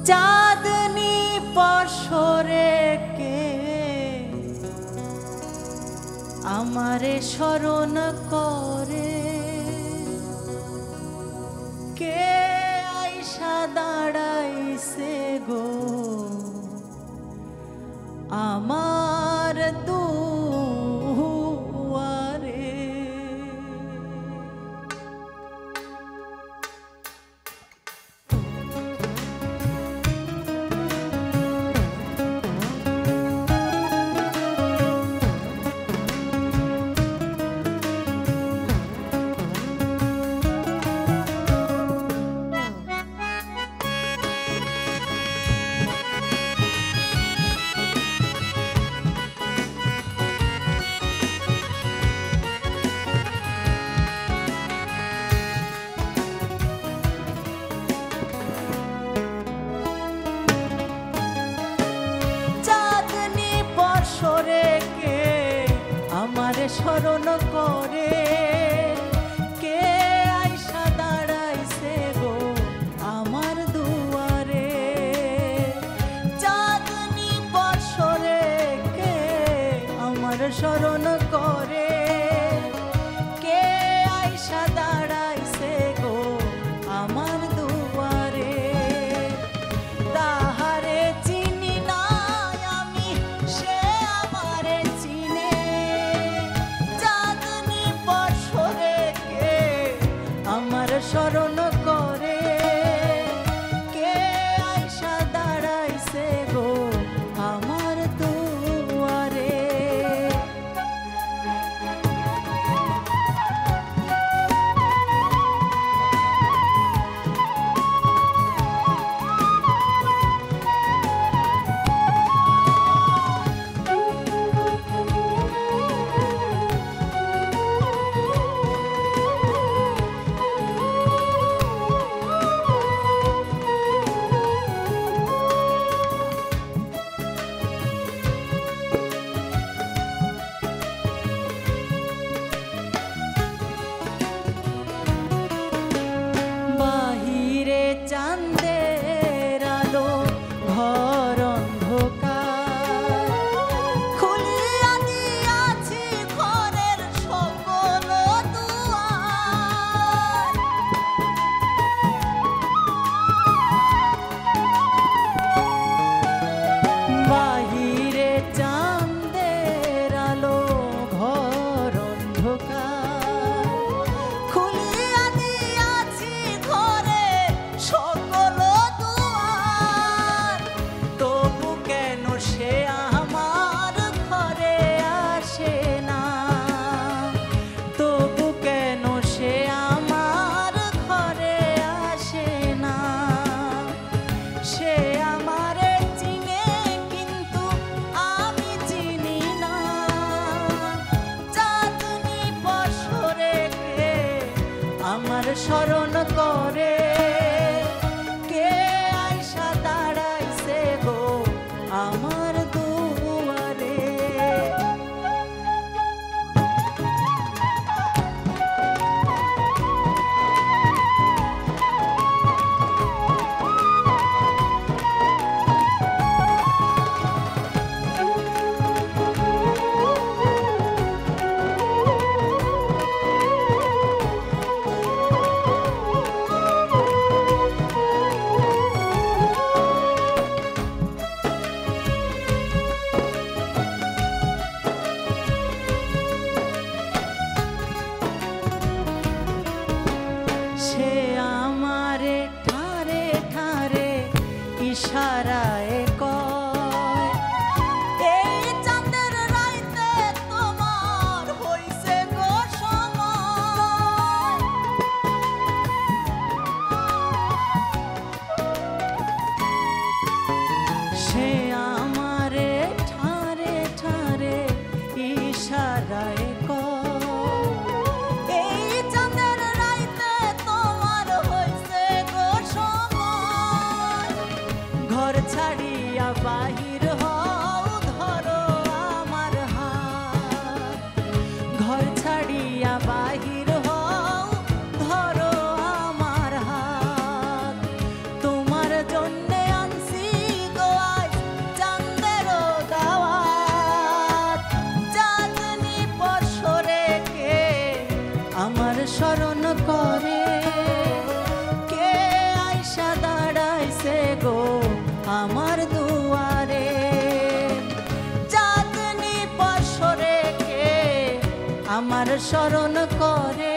চাঁদনি পরশরে কে আমারে স্মরণ করে, কে আইসা দাঁড়াইছে গো আমার দুয়ারে। আমারে স্মরণ করে, কে আইসা দাঁড়াইছে গো আমার দুয়ারে। চাঁদনি পরশরে কে আমার স্মরণ করে, কে আইসা দাঁড়াইছে গো আমার দুয়ারে। তাহারে চিনি না আমি, সে আমারে চিনে। চাঁদনি পরশরে কে আমার স্মরণ করে, কে আইসা দাঁড়াইছে গো আমার দুয়ারে। চাঁদের আলো ঘর অন্ধকার, খুলিয়া দিয়াছি ঘরের সকল দুয়ার। বাহিরে চাঁদের আলো ঘর অন্ধকার, খুলিয়া দিয়াছি ঘরে সকল দুয়ার। তবু কেন সে আমার ঘরে আসে না, তবু কেন সে আমার ঘরে আসে না। সে আমারে চিনে কিন্তু আমি চিনি না। চাঁদনি পরশরে কে আমার স্মরণ করে, কে আইসা দাঁড়াইছে গো আমার দুয়ারে। সে আমারে ঠারে ঠারে ইশারায় কয়, এই চাঁদের রাইতে তোমার হইছে গো সময়। সে আমারে ঠারে ঠারে ইশারায় কয়, এই চাঁদের রাইতে তোমার হইছে গো সময়। ঘর ছাড়িয়া বাহির হও ধরো আমার হাত, ঘর ছাড়িয়া বাহির হও ধরো আমার হাত। তোমার জন্যে আমার স্মরণ করে